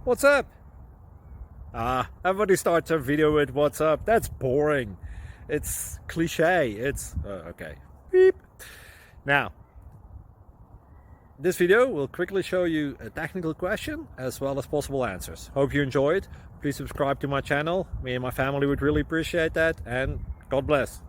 What's up? Everybody starts their video with what's up. That's boring. It's cliche. It's okay. Beep. Now, this video will quickly show you a technical question as well as possible answers. Hope you enjoyed. Please subscribe to my channel. Me and my family would really appreciate that, and God bless.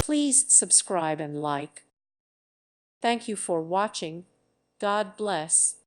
Please subscribe and like. Thank you for watching. God bless.